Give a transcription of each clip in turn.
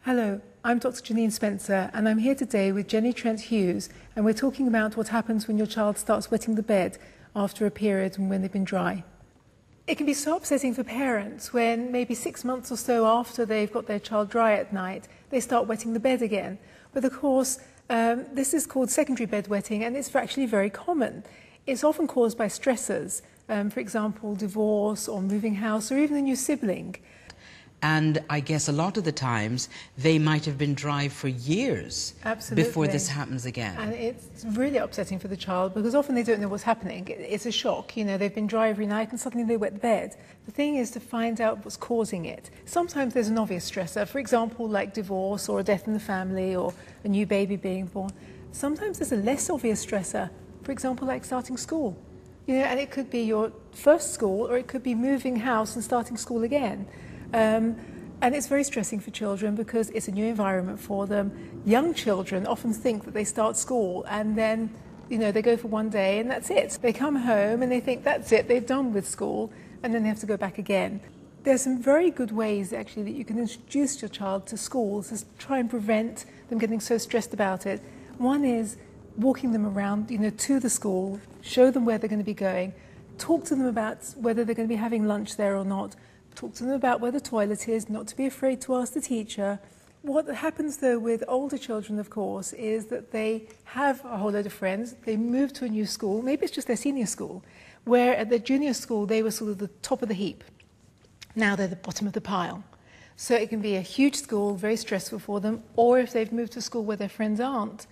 Hello, I'm Dr. Janine Spencer and I'm here today with Jenny Trent Hughes, and we're talking about what happens when your child starts wetting the bed after a period and when they've been dry. It can be so upsetting for parents when maybe 6 months or so after they've got their child dry at night, they start wetting the bed again. But of course, this is called secondary bedwetting, and it's actually very common. It's often caused by stressors, for example, divorce or moving house or even a new sibling. And I guess a lot of the times they might have been dry for years before this happens again. And it's really upsetting for the child because often they don't know what's happening. It's a shock. You know, they've been dry every night and suddenly they wet the bed. The thing is to find out what's causing it. Sometimes there's an obvious stressor, for example, like divorce or a death in the family or a new baby being born. Sometimes there's a less obvious stressor, for example, like starting school. You know, and it could be your first school or it could be moving house and starting school again. And it's very stressing for children because it's a new environment for them. Young children often think that they start school and then, you know, they go for one day and that's it. They come home and they think that's it, they're done with school, and then they have to go back again. There's some very good ways actually that you can introduce your child to school to try and prevent them getting so stressed about it. One is walking them around, you know, to the school, show them where they're going to be going, talk to them about whether they're going to be having lunch there or not. Talk to them about where the toilet is, not to be afraid to ask the teacher. What happens though with older children, of course, is that they have a whole load of friends, they move to a new school, maybe it's just their senior school, where at their junior school they were sort of the top of the heap. Now they're the bottom of the pile. So it can be a huge school, very stressful for them, or if they've moved to a school where their friends aren't,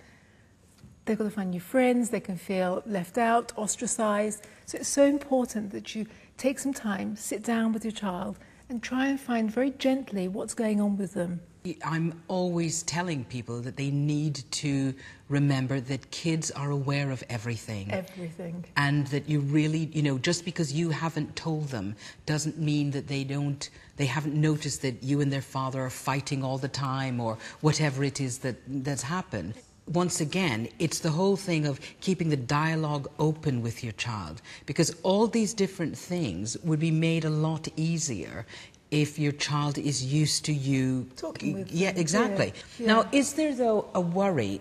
they've got to find new friends, they can feel left out, ostracized. So it's so important that you take some time, sit down with your child and try and find very gently what's going on with them. I'm always telling people that they need to remember that kids are aware of everything. Everything. And that you really, you know, just because you haven't told them doesn't mean that they haven't noticed that you and their father are fighting all the time or whatever it is that's happened. Once again, it's the whole thing of keeping the dialogue open with your child, because all these different things would be made a lot easier if your child is used to you talking with them. Yeah, exactly. Yeah. Now, is there though a worry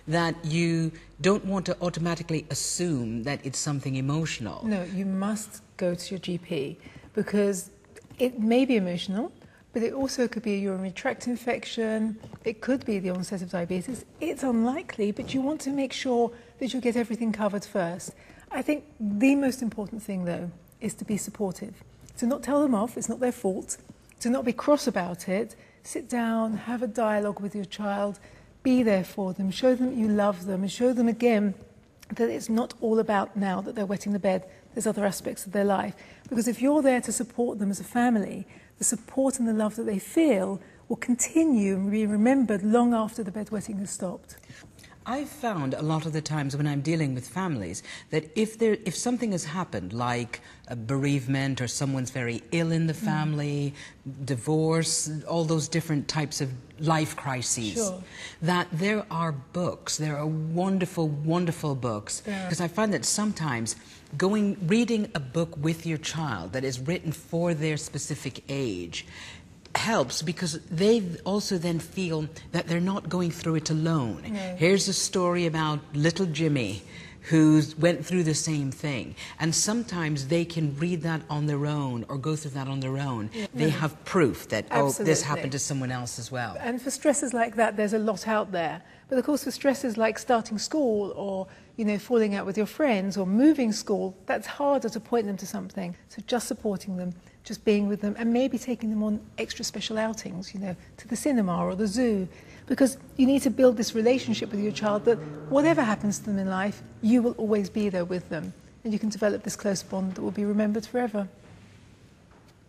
that you don't want to automatically assume that it's something emotional? No, you must go to your GP because it may be emotional, but it also could be a urinary tract infection, it could be the onset of diabetes. It's unlikely, but you want to make sure that you get everything covered first. I think the most important thing, though, is to be supportive. To not tell them off, it's not their fault. To not be cross about it. Sit down, have a dialogue with your child, be there for them, show them you love them, and show them again that it's not all about now that they're wetting the bed, there's other aspects of their life. Because if you're there to support them as a family, the support and the love that they feel will continue and be remembered long after the bedwetting has stopped. I've found a lot of the times when I'm dealing with families that if something has happened, like a bereavement or someone's very ill in the family, divorce, all those different types of life crises, sure, that there are books, there are wonderful, wonderful books. Because I find that sometimes reading a book with your child that is written for their specific age helps, because they also then feel that they're not going through it alone. No. Here's a story about little Jimmy who went through the same thing, and sometimes they can read that on their own or go through that on their own. Yeah. They have proof that, oh, this happened to someone else as well. And for stresses like that, there's a lot out there. But of course, for stresses like starting school or, you know, falling out with your friends or moving school, that's harder to point them to something. So just supporting them, just being with them, and maybe taking them on extra special outings, you know, to the cinema or the zoo. Because you need to build this relationship with your child that whatever happens to them in life, you will always be there with them. And you can develop this close bond that will be remembered forever.